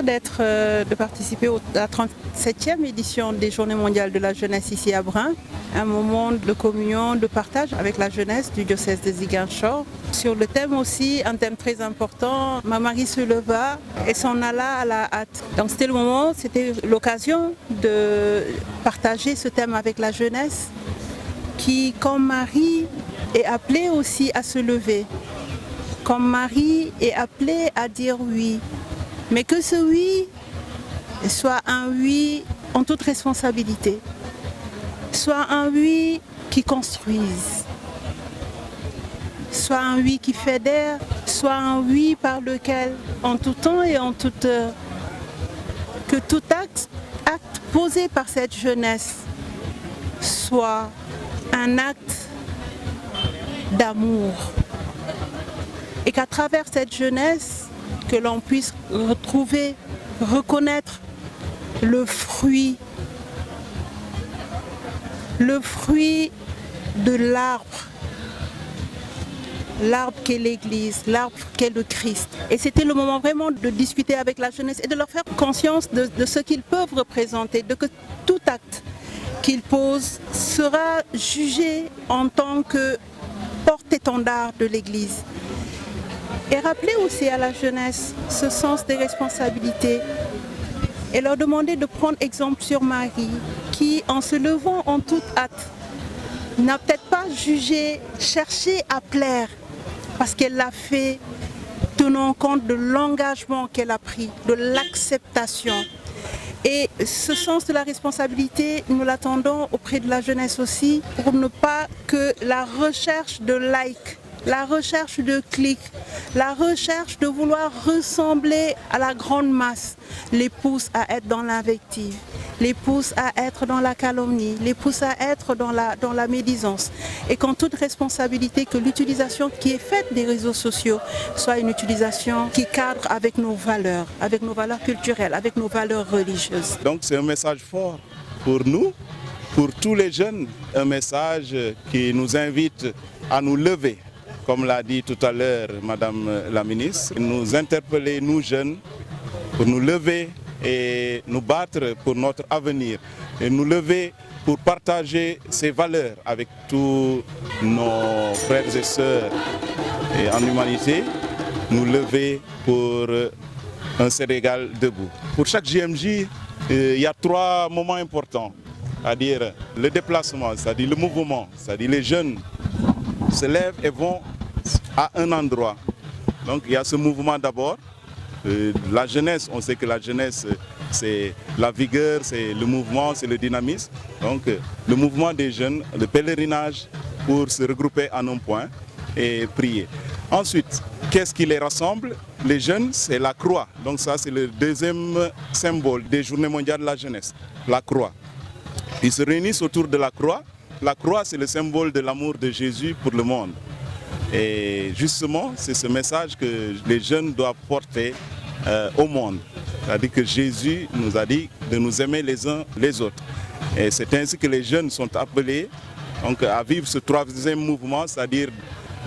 de participer à la 37e édition des Journées mondiales de la jeunesse ici à Brin. Un moment de communion, de partage avec la jeunesse du diocèse de Ziguinchor. Sur le thème aussi, un thème très important, ma Marie se leva et s'en alla à la hâte. Donc c'était le moment, c'était l'occasion de partager ce thème avec la jeunesse qui, comme Marie, est appelée aussi à se lever. Comme Marie est appelée à dire oui. Mais que ce oui soit un oui en toute responsabilité. Soit un oui qui construise. Soit un oui qui fédère. Soit un oui par lequel, en tout temps et en toute heure, que tout acte posé par cette jeunesse soit un acte d'amour. Et qu'à travers cette jeunesse, que l'on puisse retrouver, reconnaître le fruit de l'arbre qu'est l'Église, l'arbre qu'est le Christ. Et c'était le moment vraiment de discuter avec la jeunesse et de leur faire conscience de ce qu'ils peuvent représenter, de que tout acte qu'ils posent sera jugé en tant que porte-étendard de l'Église. Et rappeler aussi à la jeunesse ce sens des responsabilités et leur demander de prendre exemple sur Marie qui, en se levant en toute hâte, n'a peut-être pas jugé, cherché à plaire parce qu'elle l'a fait tenant compte de l'engagement qu'elle a pris, de l'acceptation. Et ce sens de la responsabilité, nous l'attendons auprès de la jeunesse aussi pour ne pas que la recherche de likes, la recherche de clics, la recherche de vouloir ressembler à la grande masse les pousse à être dans l'invective, les pousse à être dans la calomnie, les pousse à être dans la médisance. Et qu'en toute responsabilité, que l'utilisation qui est faite des réseaux sociaux soit une utilisation qui cadre avec nos valeurs culturelles, avec nos valeurs religieuses. Donc c'est un message fort pour nous, pour tous les jeunes, un message qui nous invite à nous lever. Comme l'a dit tout à l'heure Madame la ministre, nous interpeller, nous jeunes, pour nous lever et nous battre pour notre avenir. Et nous lever pour partager ces valeurs avec tous nos frères et sœurs et en humanité. Nous lever pour un Sénégal debout. Pour chaque JMJ, il y a 3 moments importants, c'est-à-dire le déplacement, c'est-à-dire le mouvement, c'est-à-dire les jeunes se lèvent et vont à un endroit. Donc il y a ce mouvement d'abord. La jeunesse, on sait que la jeunesse c'est la vigueur, c'est le mouvement, c'est le dynamisme. Donc le mouvement des jeunes, le pèlerinage pour se regrouper en un point et prier. Ensuite, qu'est-ce qui les rassemble? Les jeunes, c'est la croix. Donc ça c'est le deuxième symbole des Journées mondiales de la jeunesse, la croix. Ils se réunissent autour de la croix. La croix, c'est le symbole de l'amour de Jésus pour le monde. Et justement, c'est ce message que les jeunes doivent porter au monde. C'est-à-dire que Jésus nous a dit de nous aimer les uns les autres. Et c'est ainsi que les jeunes sont appelés donc, à vivre ce 3e mouvement, c'est-à-dire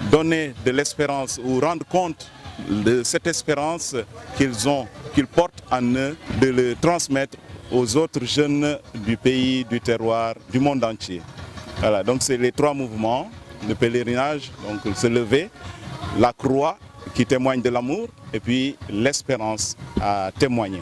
donner de l'espérance ou rendre compte de cette espérance qu'ils portent en eux, de le transmettre aux autres jeunes du pays, du terroir, du monde entier. Voilà, donc c'est les 3 mouvements, le pèlerinage, donc se lever, la croix qui témoigne de l'amour et puis l'espérance à témoigner.